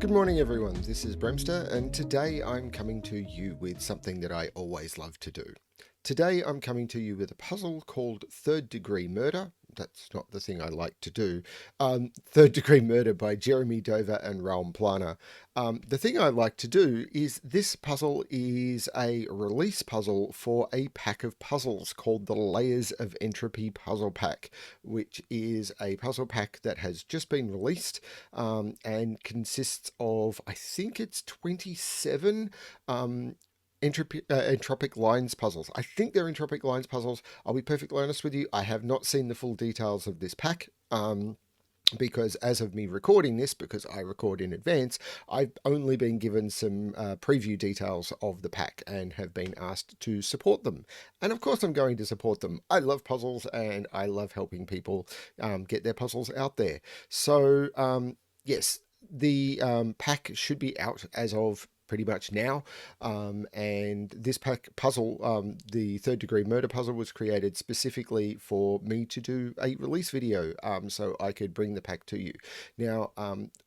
Good morning everyone, this is Bremster and today I'm coming to you with something that I always love to do. Today I'm coming to you with a puzzle called Third Degree Murder. That's not the thing I like to do. Third Degree Murder by Jeremy Dover and Raumplaner. The thing I like to do is this puzzle is a release puzzle for a pack of puzzles called the Layers of Entropy Puzzle Pack, which is a puzzle pack that has just been released and consists of, I think it's 27 Entropic Lines puzzles. I think they're Entropic Lines puzzles. I'll be perfectly honest with you, I have not seen the full details of this pack. Because as of me recording this, because I record in advance, I've only been given some preview details of the pack and have been asked to support them. And of course I'm going to support them. I love puzzles and I love helping people get their puzzles out there. So yes, the pack should be out as of pretty much now, and this pack puzzle, the Third Degree Murder puzzle, was created specifically for me to do a release video, so I could bring the pack to you. Now,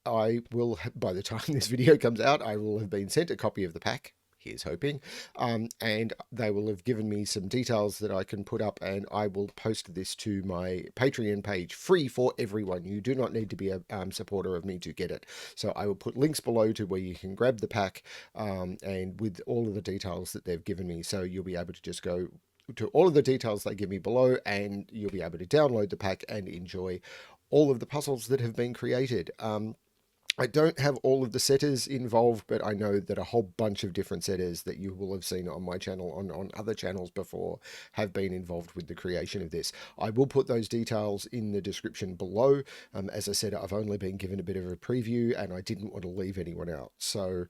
I will, by the time this video comes out, I will have been sent a copy of the pack. Here's hoping, and they will have given me some details that I can put up, and I will post this to my Patreon page free for everyone. You do not need to be a supporter of me to get it. So I will put links below to where you can grab the pack, and with all of the details that they've given me, so you'll be able to just go to all of the details they give me below and you'll be able to download the pack and enjoy all of the puzzles that have been created. I don't have all of the setters involved, but I know that a whole bunch of different setters that you will have seen on my channel, on other channels before, have been involved with the creation of this. I will put those details in the description below. As I said, I've only been given a bit of a preview and I didn't want to leave anyone out. So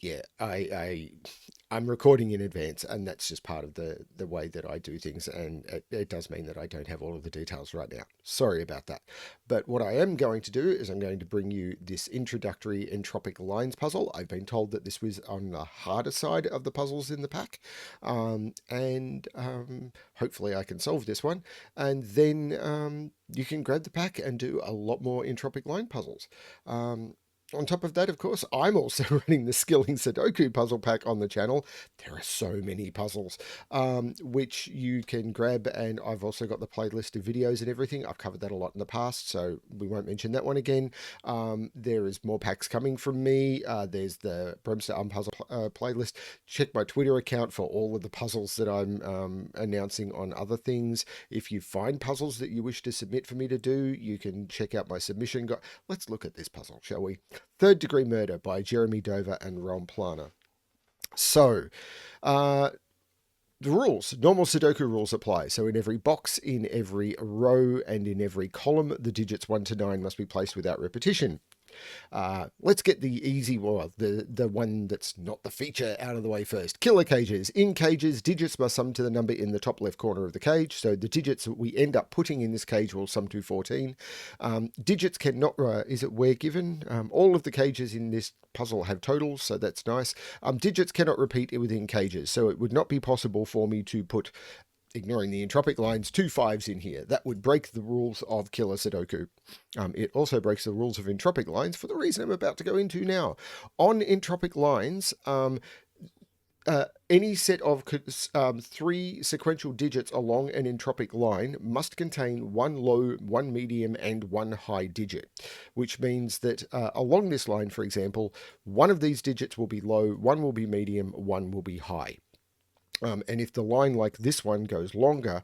yeah, I'm recording in advance, and that's just part of the way that I do things, and it does mean that I don't have all of the details right now. Sorry about that. But what I am going to do is I'm going to bring you this introductory Entropic Lines puzzle. I've been told that this was on the harder side of the puzzles in the pack, and hopefully I can solve this one, and then you can grab the pack and do a lot more Entropic Line puzzles. On top of that, of course, I'm also running the Skilling Sudoku puzzle pack on the channel. There are so many puzzles, which you can grab, and I've also got the playlist of videos and everything. I've covered that a lot in the past, so we won't mention that one again. There is more packs coming from me. There's the Bremster Unpuzzle playlist. Check my Twitter account for all of the puzzles that I'm announcing on other things. If you find puzzles that you wish to submit for me to do, you can check out my submission guide. Let's look at this puzzle, shall we? Third Degree Murder by Jeremy Dover and Raumplaner. So, the rules, normal Sudoku rules apply. So in every box, in every row, and in every column, the digits 1 to 9 must be placed without repetition. Let's get the easy one, the one that's not the feature, out of the way first. Killer cages. In cages, digits must sum to the number in the top left corner of the cage. So the digits that we end up putting in this cage will sum to 14. Digits cannot, is it where given? All of the cages in this puzzle have totals, so that's nice. Digits cannot repeat within cages, so it would not be possible for me to put, ignoring the entropic lines, 2 5s in here. That would break the rules of Killer Sudoku. It also breaks the rules of entropic lines for the reason I'm about to go into now. On entropic lines, any set of 3 sequential digits along an entropic line must contain 1 low, 1 medium, and 1 high digit, which means that along this line, for example, one of these digits will be low, one will be medium, one will be high. And if the line like this one goes longer,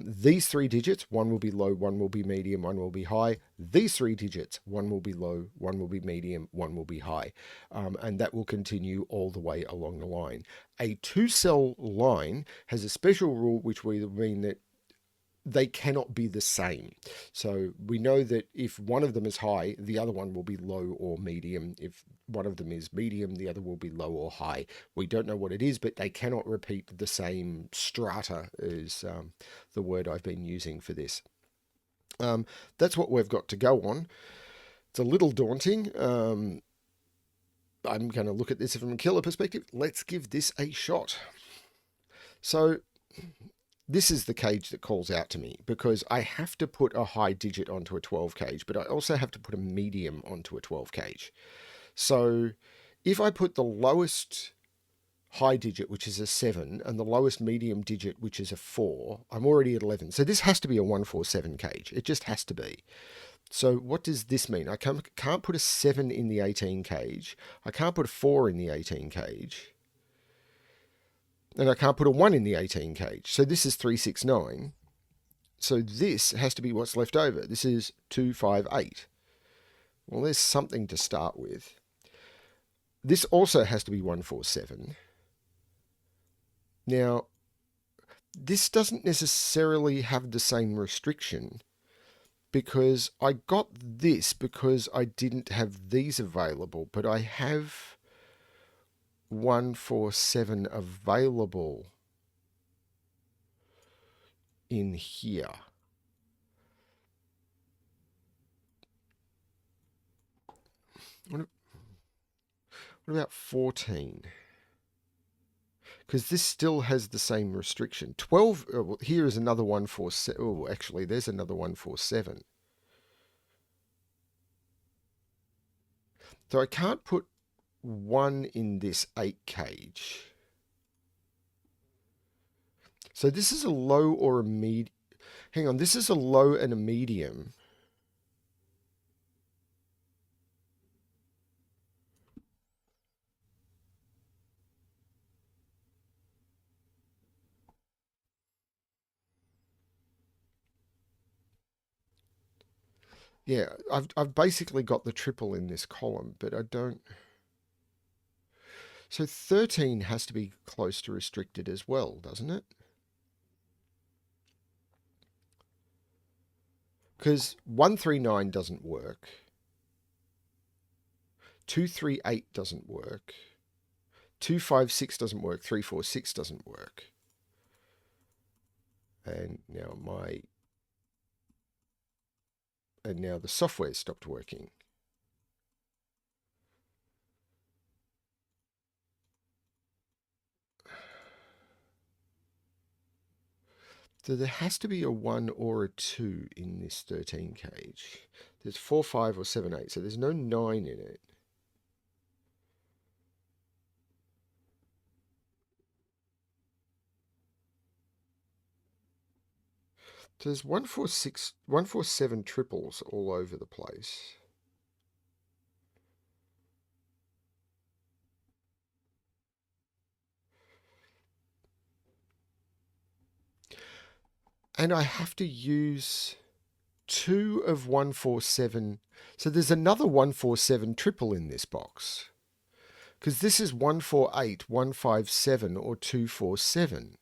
these 3 digits, one will be low, one will be medium, one will be high. These 3 digits, one will be low, one will be medium, one will be high. And that will continue all the way along the line. A 2-cell line has a special rule which will mean that they cannot be the same. So we know that if one of them is high, the other one will be low or medium. If one of them is medium, the other will be low or high. We don't know what it is, but they cannot repeat the same strata, is the word I've been using for this. That's what we've got to go on. It's a little daunting. I'm going to look at this from a killer perspective. Let's give this a shot. So this is the cage that calls out to me because I have to put a high digit onto a 12 cage, but I also have to put a medium onto a 12 cage. So if I put the lowest high digit, which is a 7, and the lowest medium digit, which is a 4, I'm already at 11. So this has to be a 147 cage. It just has to be. So what does this mean? I can't put a 7 in the 18 cage. I can't put a 4 in the 18 cage. And I can't put a 1 in the 18 cage. So this is 369. So this has to be what's left over. This is 258. Well, there's something to start with. This also has to be 147. Now, this doesn't necessarily have the same restriction because I got this because I didn't have these available, but I have 147 available in here. What about 14? Because this still has the same restriction. 12, well, here is another 147. Oh, actually, there's another 147. So I can't put 1 in this 8 cage. So this is a low or a medium. Hang on, this is a low and a medium. Yeah, I've basically got the triple in this column, but I don't. So 13 has to be close to restricted as well, doesn't it? Because 139 doesn't work. 238 doesn't work. 256 doesn't work. 346 doesn't work. And now the software stopped working. So there has to be a 1 or a 2 in this 13 cage. There's 4, 5, or 7, 8. So there's no 9 in it. So there's 146, 147 triples all over the place. And I have to use 2 of 147. So there's another 147 triple in this box. Because this is 148, 157, or 247.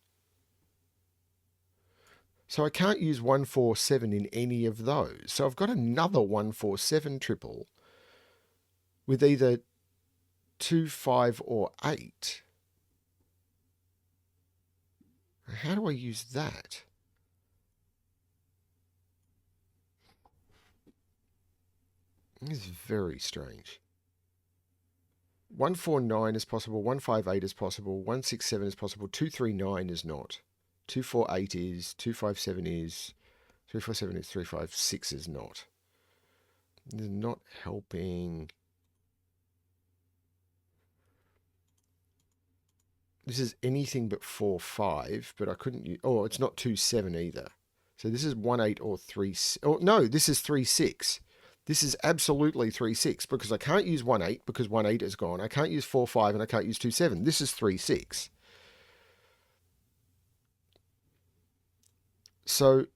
So I can't use 147 in any of those. So I've got another 147 triple with either 2, 5, or 8. How do I use that? This is very strange. 149 is possible, 158 is possible, 167 is possible, 239 is not. 248 is, 257 is, 347 is, 356 is not. They're not helping. This is anything but 4, 5, but I couldn't use, oh, it's not 2, 7 either. So this is 1, 8 or 3, oh, no, this is 3, 6. This is absolutely 3, 6 because I can't use 1, 8 because 1, 8 is gone. I can't use 4, 5 and I can't use 2, 7. This is 3, 6. So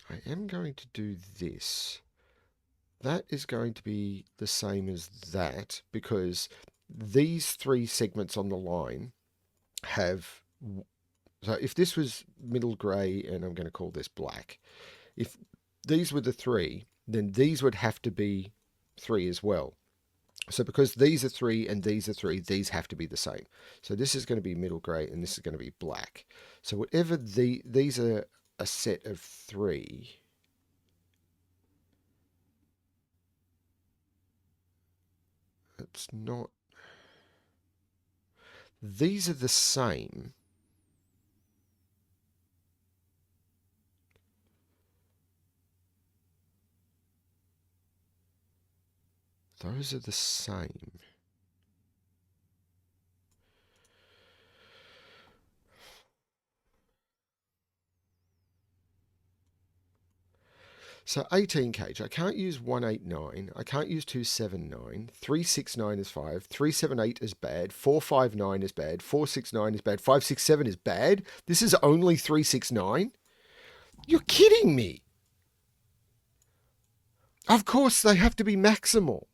I am going to do this. That is going to be the same as that because these 3 segments on the line have. So if this was middle grey, and I'm going to call this black, if these were the 3, then these would have to be 3 as well. So because these are 3 and these are 3, these have to be the same. So this is going to be middle grey and this is going to be black. So whatever these are a set of 3. It's not. These are the same. Those are the same. So 18 cage, I can't use 189, I can't use 279, 369 is 5, 378 is bad, 459 is bad, 469 is bad, 567 is bad. This is only 369? You're kidding me. Of course, they have to be maximal.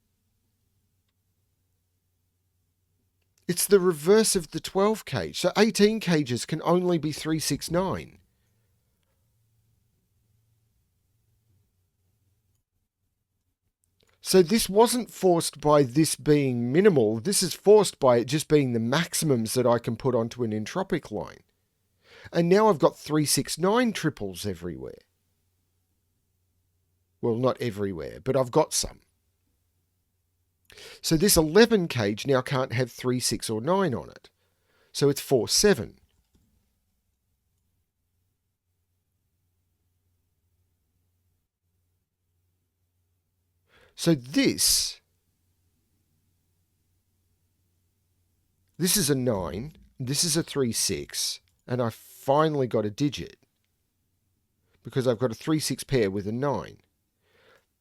It's the reverse of the 12 cage. So 18 cages can only be 369. So this wasn't forced by this being minimal. This is forced by it just being the maximums that I can put onto an entropic line. And now I've got 369 triples everywhere. Well, not everywhere, but I've got some. So this 11 cage now can't have 3, 6, or 9 on it. So it's 4, 7. So this is a 9, this is a 3, 6, and I finally got a digit because I've got a 3, 6 pair with a 9.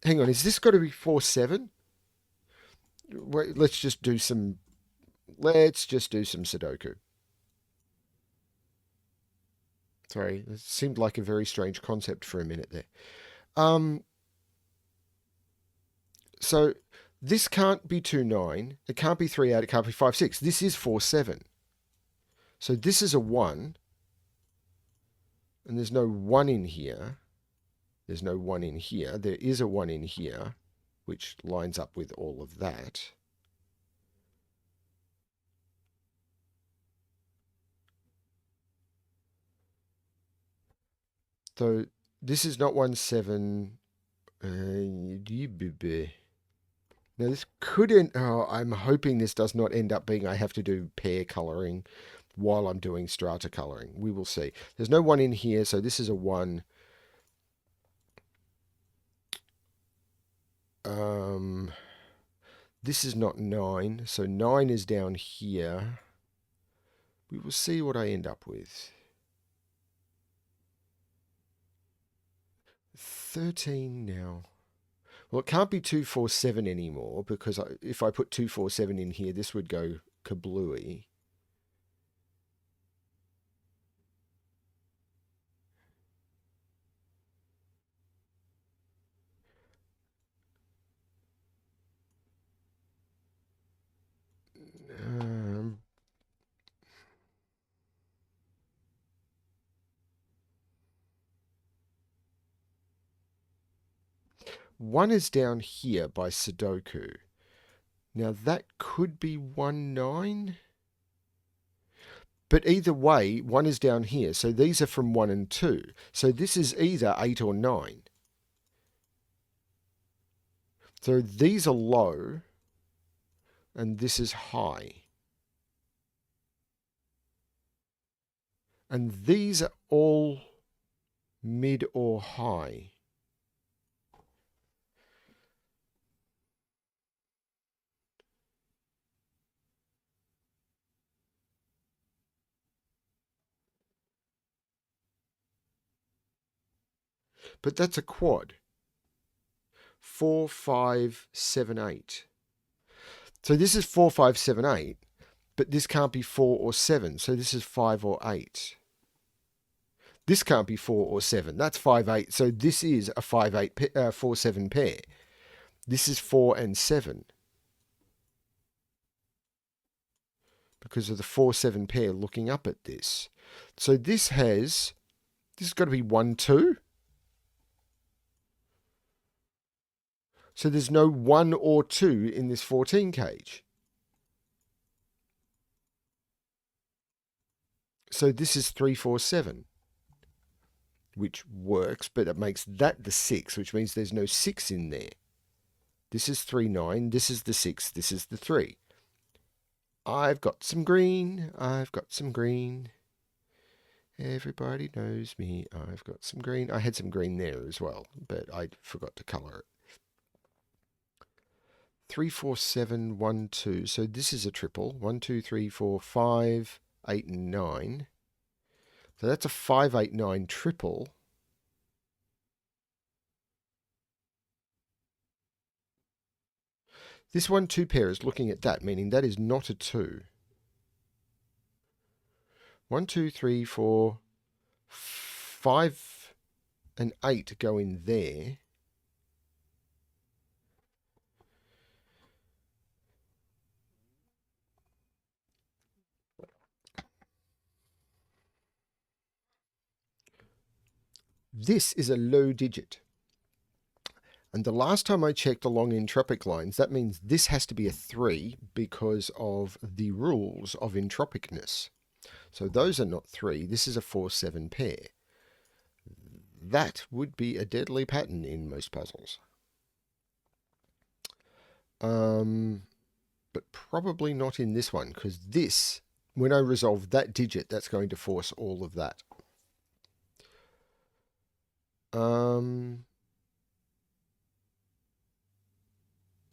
Hang on, is this got to be 4, 7? Wait, let's just do some Sudoku. Sorry, it seemed like a very strange concept for a minute there. So this can't be 2, 9. It can't be 3, 8. It can't be 5, 6. This is 4, 7. So this is a 1. And there's no 1 in here. There's no 1 in here. There is a 1 in here, which lines up with all of that. So this is not 1, 7. Now this couldn't. Oh, I'm hoping this does not end up being I have to do pair colouring while I'm doing strata colouring. We will see. There's no 1 in here, so this is a 1. This is not 9, so 9 is down here. We will see what I end up with. 13 now. Well, it can't be 2, 4, 7 anymore because if I put 2, 4, 7 in here, this would go kablooey. One is down here by Sudoku. Now that could be 1, 9. But either way, 1 is down here. So these are from 1 and 2. So this is either 8 or 9. So these are low. And this is high. And these are all mid or high. But that's a quad. 4, 5, 7, 8. So this is 4, 5, 7, 8. But this can't be 4 or 7. So this is 5 or 8. This can't be 4 or 7. That's 5, 8. So this is a 5, 8, 4, 7 pair. This is 4 and 7. Because of the 4, 7 pair looking up at this. So this has got to be 1, 2. So there's no 1 or 2 in this 14 cage. So this is 3, 4, 7, which works, but it makes that the 6, which means there's no 6 in there. This is 3, 9, this is the 6, this is the 3. I've got some green, I've got some green. Everybody knows me, I've got some green. I had some green there as well, but I forgot to colour it. 3, 4, 7, 1, 2. So this is a triple. 1, 2, 3, 4, 5, 8, and 9. So that's a 5, 8, 9 triple. This 1, 2 pair is looking at that, meaning that is not a 2. 1, 2, 3, 4, 5, and 8 go in there. This is a low digit. And the last time I checked along entropic lines, that means this has to be a 3 because of the rules of entropicness. So those are not 3. This is a 4, 7 pair. That would be a deadly pattern in most puzzles. But probably not in this one, because this, when I resolve that digit, that's going to force all of that.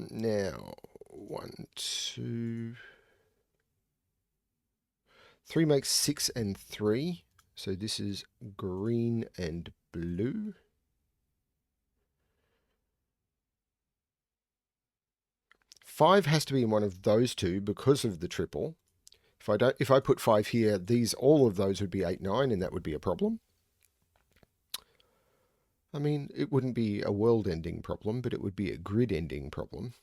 Now, 1, 2, 3 makes 6 and 3. So this is green and blue. Five has to be in one of those two because of the triple. If I put 5 here, all of those would be 8, 9, and that would be a problem. I mean, it wouldn't be a world-ending problem, but it would be a grid-ending problem.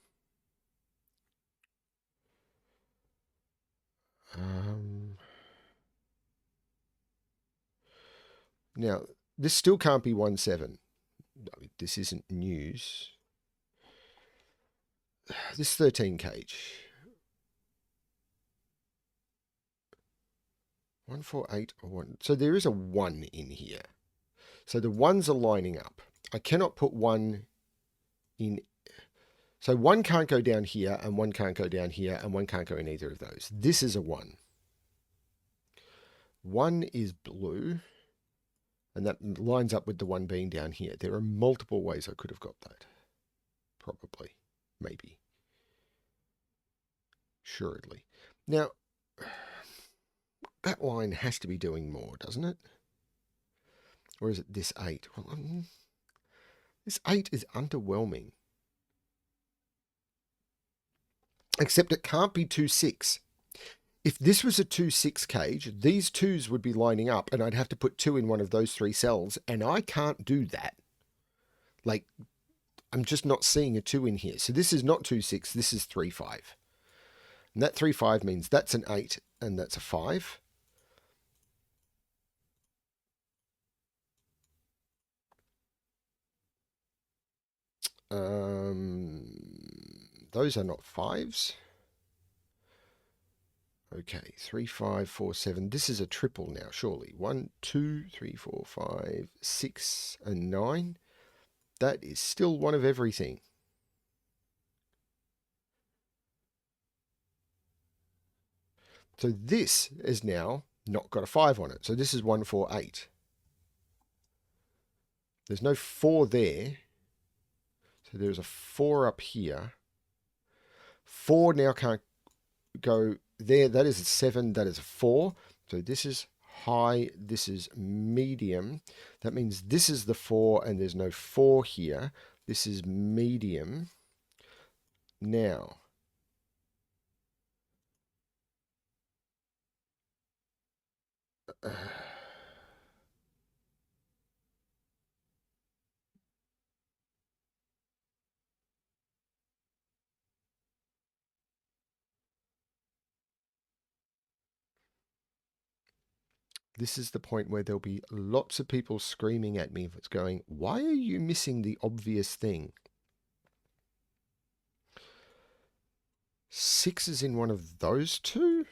Now, this still can't be 1, 7. This isn't news. This 13 cage. 1, 4, 8, or 1. So there is a 1 in here. So the 1s are lining up. I cannot put 1 in. So 1 can't go down here, and 1 can't go down here, and 1 can't go in either of those. This is a 1. 1 is blue, and that lines up with the 1 being down here. There are multiple ways I could have got that. Probably. Maybe. Assuredly. Now, that line has to be doing more, doesn't it? Or is it this 8? Well, this 8 is underwhelming. Except it can't be 2, 6. If this was a 2, 6 cage, these 2s would be lining up, and I'd have to put 2 in one of those 3 cells, and I can't do that. Like, I'm just not seeing a 2 in here. So this is not 2, 6, this is 3, 5. And that 3, 5 means that's an 8, and that's a 5. Those are not 5s. Okay, 3, 5, 4, 7. This is a triple now, surely. 1, 2, 3, 4, 5, 6, and 9. That is still one of everything. So this is now not got a 5 on it. So this is 1, 4, 8. There's no 4 there. So there's a 4 up here. 4 now can't go there. That is a 7. That is a 4. So this is high. This is medium. That means this is the 4 and there's no 4 here. This is medium. Now, this is the point where there'll be lots of people screaming at me if it's going, why are you missing the obvious thing? 6 is in one of those two.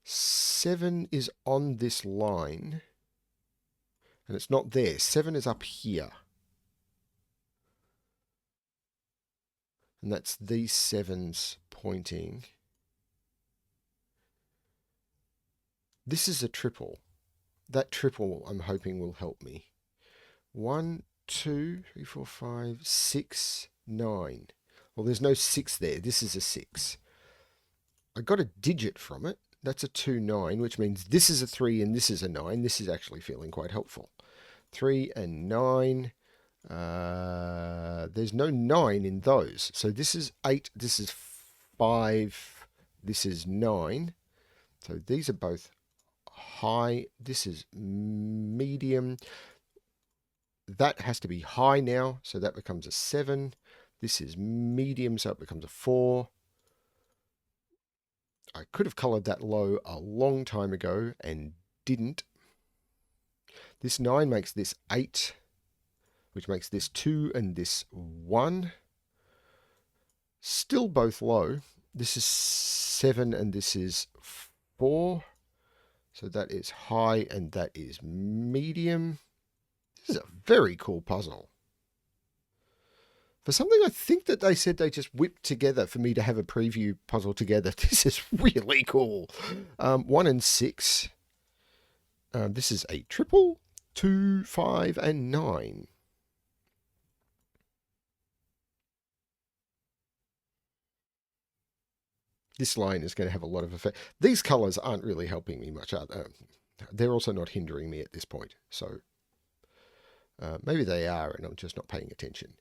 Seven is on this line, and it's not there. 7 is up here. And that's these 7s pointing. This is a triple. That triple, I'm hoping, will help me. 1, 2, 3, 4, 5, 6, 9. Well, there's no 6 there. This is a 6. I got a digit from it. That's a 2, 9, which means this is a 3 and this is a 9. This is actually feeling quite helpful. 3 and 9. There's no 9 in those. So this is 8, this is 5, this is 9. So these are both high. This is medium. That has to be high now, so that becomes a 7. This is medium, so it becomes a 4. I could have coloured that low a long time ago and didn't. This 9 makes this 8, which makes this 2 and this 1. Still both low. This is 7 and this is 4. So that is high and that is medium. This is a very cool puzzle. For something I think that they said they just whipped together for me to have a preview puzzle together, this is really cool. 1 and 6. This is a triple. 2, 5, and 9. This line is going to have a lot of effect. These colours aren't really helping me much, are they? They're also not hindering me at this point. So maybe they are and I'm just not paying attention.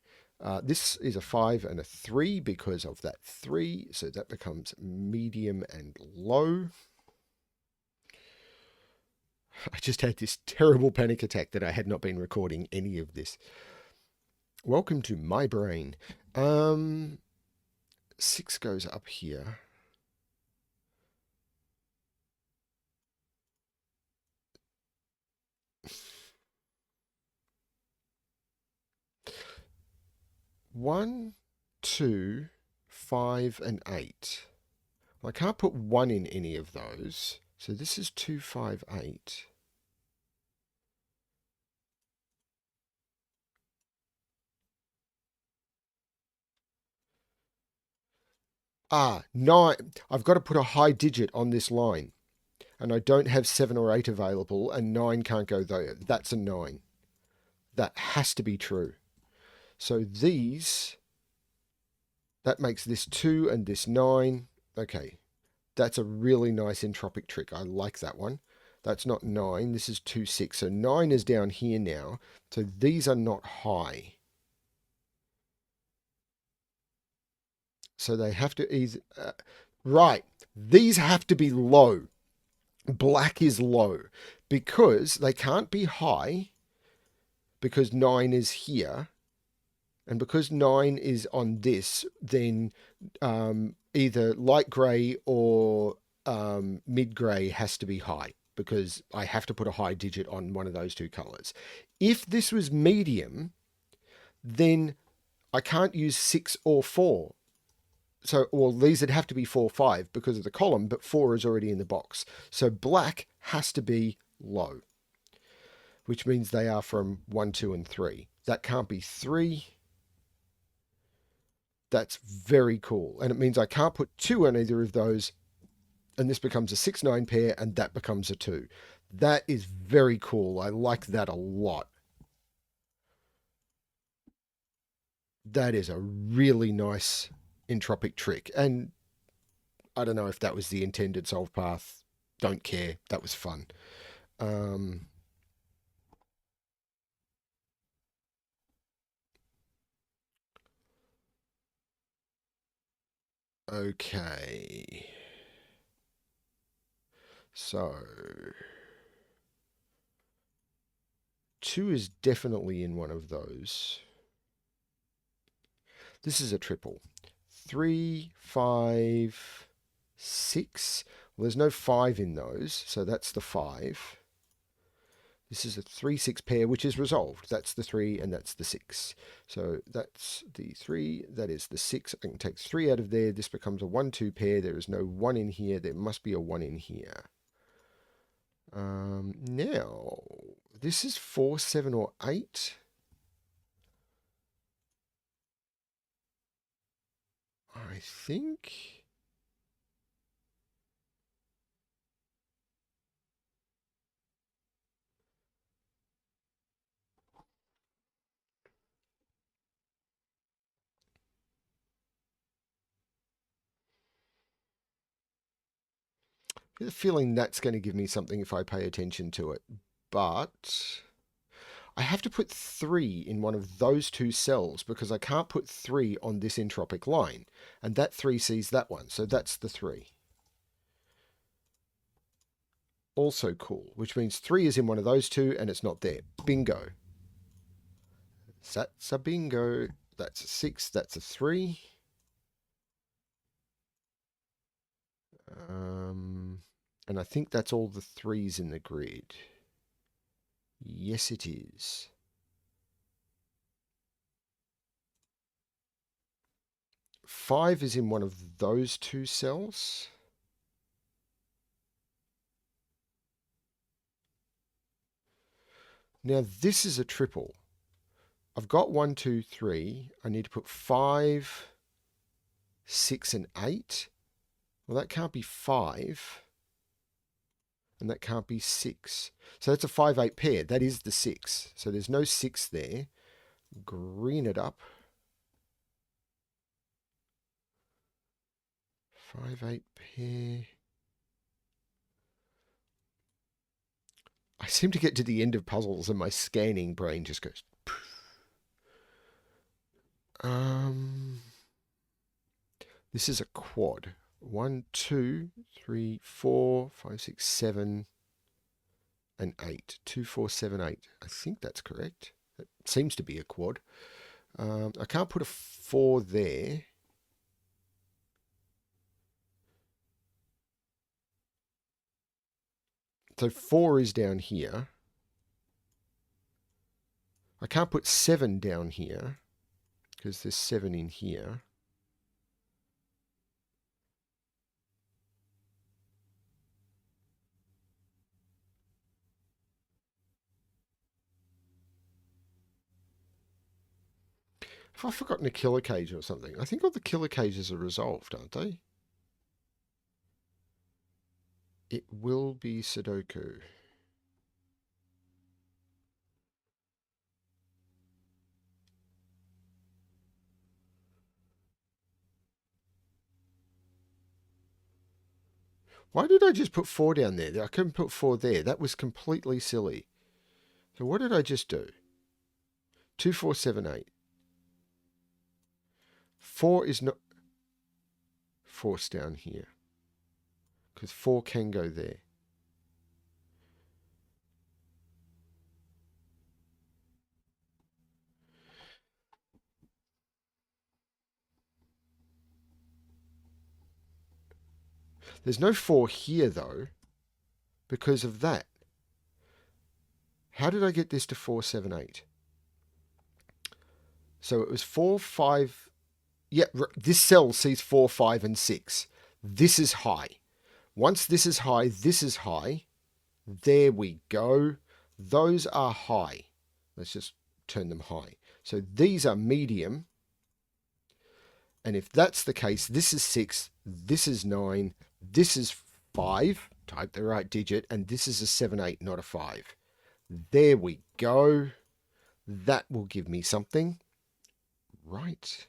This is a 5 and a 3 because of that 3. So that becomes medium and low. I just had this terrible panic attack that I had not been recording any of this. Welcome to my brain. 6 goes up here. One, 2, 5, and 8. Well, I can't put 1 in any of those. So this is 2, 5, 8. Ah, 9. I've got to put a high digit on this line. And I don't have 7 or 8 available, and 9 can't go there. That's a 9. That has to be true. So these, that makes this 2 and this 9. Okay, that's a really nice entropic trick. I like that one. That's not 9. This is 2, 6. So 9 is down here now. So these are not high. So they have to either... right. These have to be low. Black is low. Because they can't be high. Because 9 is here. And because 9 is on this, then either light grey or mid-grey has to be high, because I have to put a high digit on one of those two colours. If this was medium, then I can't use 6 or 4. So, well, these would have to be 4, 5 because of the column, but 4 is already in the box. So black has to be low, which means they are from 1, 2, and 3. That can't be 3. That's very cool. And it means I can't put 2 on either of those. And this becomes a 6, 9 pair, and that becomes a 2. That is very cool. I like that a lot. That is a really nice entropic trick. And I don't know if that was the intended solve path. Don't care. That was fun. Okay. So 2 is definitely in one of those. This is a triple. 3, 5, 6. Well, there's no 5 in those, so that's the 5. This is a 3-6 pair, which is resolved. That's the 3 and that's the 6. So that's the 3, that is the 6. I can take 3 out of there. This becomes a 1-2 pair. There is no 1 in here. There must be a 1 in here. Now, this is 4, 7, or 8. I think... I have a feeling that's going to give me something if I pay attention to it. But I have to put 3 in one of those 2 cells because I can't put 3 on this entropic line. And that 3 sees that one. So that's the 3. Also cool, which means 3 is in one of those 2 and it's not there. Bingo. That's a bingo. That's a 6. That's a 3. And I think that's all the 3s in the grid. Yes, it is. Five is in one of those 2 cells. Now this is a triple. I've got 1, 2, 3. I need to put 5, 6, and 8. Well, that can't be 5. And that can't be 6. So that's a 5, 8 pair. That is the 6. So there's no 6 there. Green it up. 5, 8 pair. I seem to get to the end of puzzles and my scanning brain just goes... This is a quad. 1, 2, 3, 4, 5, 6, 7, and 8. 2, 4, 7, 8. I think that's correct. It seems to be a quad. I can't put a 4 there. So 4 is down here. I can't put 7 down here because there's 7 in here. Have I forgotten a killer cage or something? I think all the killer cages are resolved, aren't they? It will be Sudoku. Why did I just put 4 down there? I couldn't put 4 there. That was completely silly. So what did I just do? 2, 4, 7, 8. 4 is not... 4's down here. Because 4 can go there. There's no 4 here, though, because of that. How did I get this to 4, 7, 8? So it was 4, 5... Yeah, this cell sees 4, 5, and 6. This is high. Once this is high, this is high. There we go. Those are high. Let's just turn them high. So these are medium. And if that's the case, this is 6, this is 9, this is 5, type the right digit, and this is a 7, 8, not a 5. There we go. That will give me something. Right.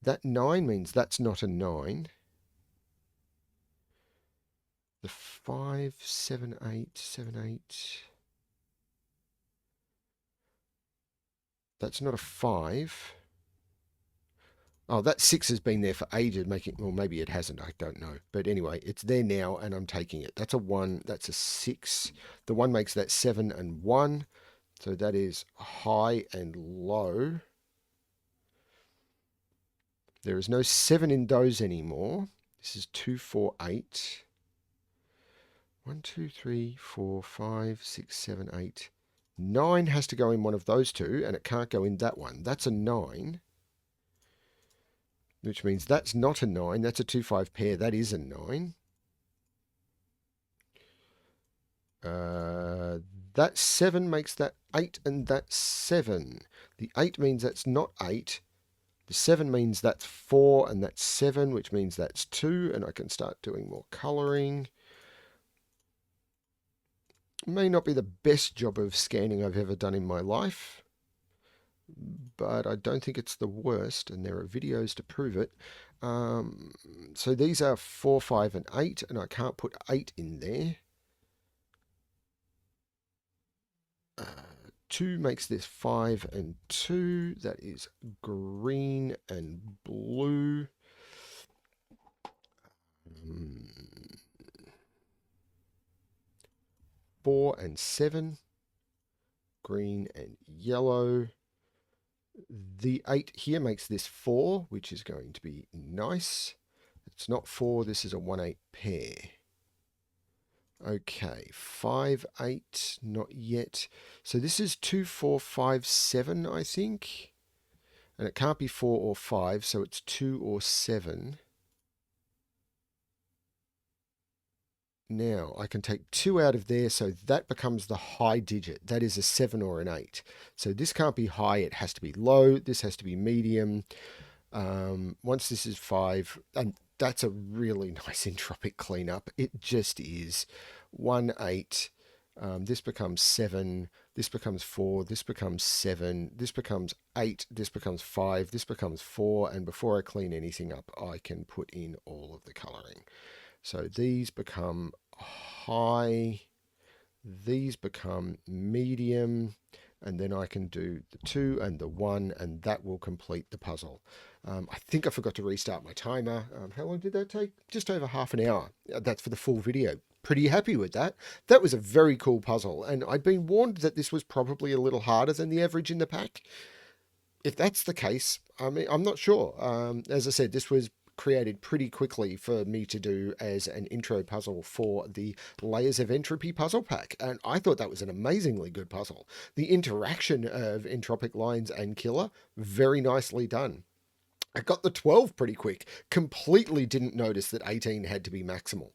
That 9 means that's not a 9. The 5, 7, 8, 7, 8. That's not a 5. Oh, that 6 has been there for ages, making... Well, maybe it hasn't. I don't know. But anyway, it's there now, and I'm taking it. That's a 1. That's a 6. The 1 makes that 7 and 1. So that is high and low. There is no 7 in those anymore. This is 2, 4, 8. 1, 2, 3, 4, 5, 6, 7, 8. 9 has to go in one of those two, and it can't go in that one. That's a 9, which means that's not a 9. That's a 2-5 pair. That is a 9. That 7 makes that 8, and that's 7. The 8 means that's not 8. The 7 means that's 4, and that's 7, which means that's 2, and I can start doing more colouring. May not be the best job of scanning I've ever done in my life, but I don't think it's the worst, and there are videos to prove it. So these are 4, 5, and 8, and I can't put 8 in there. 2 makes this 5 and 2. That is green and blue. 4 and 7. Green and yellow. The 8 here makes this 4, which is going to be nice. It's not 4, this is a 1-8 pair. Okay, 5, 8, not yet. So this is 2, 4, 5, 7, I think. And it can't be 4 or 5, so it's 2 or 7. Now, I can take 2 out of there, so that becomes the high digit. That is a 7 or an 8. So this can't be high, it has to be low. This has to be medium. Once this is 5, and that's a really nice entropic cleanup. It just is. 1, 8. This becomes 7. This becomes 4. This becomes 7. This becomes 8. This becomes 5. This becomes 4. And before I clean anything up, I can put in all of the colouring. So these become high. These become medium. And then I can do the 2 and the 1, and that will complete the puzzle. I think I forgot to restart my timer. How long did that take? Just over half an hour. That's for the full video. Pretty happy with that. That was a very cool puzzle, and I'd been warned that this was probably a little harder than the average in the pack. If that's the case, I mean, I'm not sure. As I said, this was created pretty quickly for me to do as an intro puzzle for the Layers of Entropy puzzle pack, and I thought that was an amazingly good puzzle. The interaction of Entropic Lines and Killer, very nicely done. I got the 12 pretty quick. Completely didn't notice that 18 had to be maximal.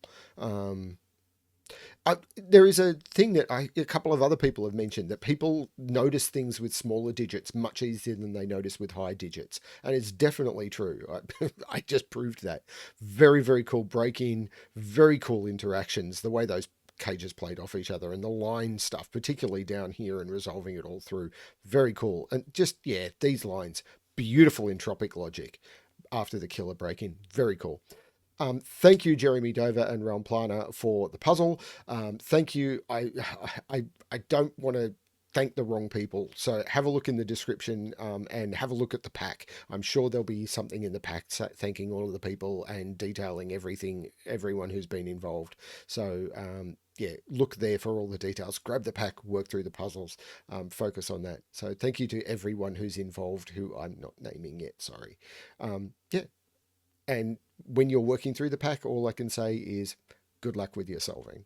There is a thing that a couple of other people have mentioned, that people notice things with smaller digits much easier than they notice with high digits. And it's definitely true. I just proved that. Very, very cool break-in, very cool interactions, the way those cages played off each other and the line stuff, particularly down here and resolving it all through. Very cool. And just, yeah, these lines, beautiful entropic logic after the killer break-in. Very cool. Thank you, Jeremy Dover and Raumplaner, for the puzzle. Thank you. I don't want to thank the wrong people, so have a look in the description and have a look at the pack. I'm sure there'll be something in the pack thanking all of the people and detailing everyone who's been involved. So yeah, look there for all the details. Grab the pack, work through the puzzles, focus on that. So thank you to everyone who's involved, who I'm not naming yet. Sorry. Yeah. And when you're working through the pack, all I can say is good luck with your solving.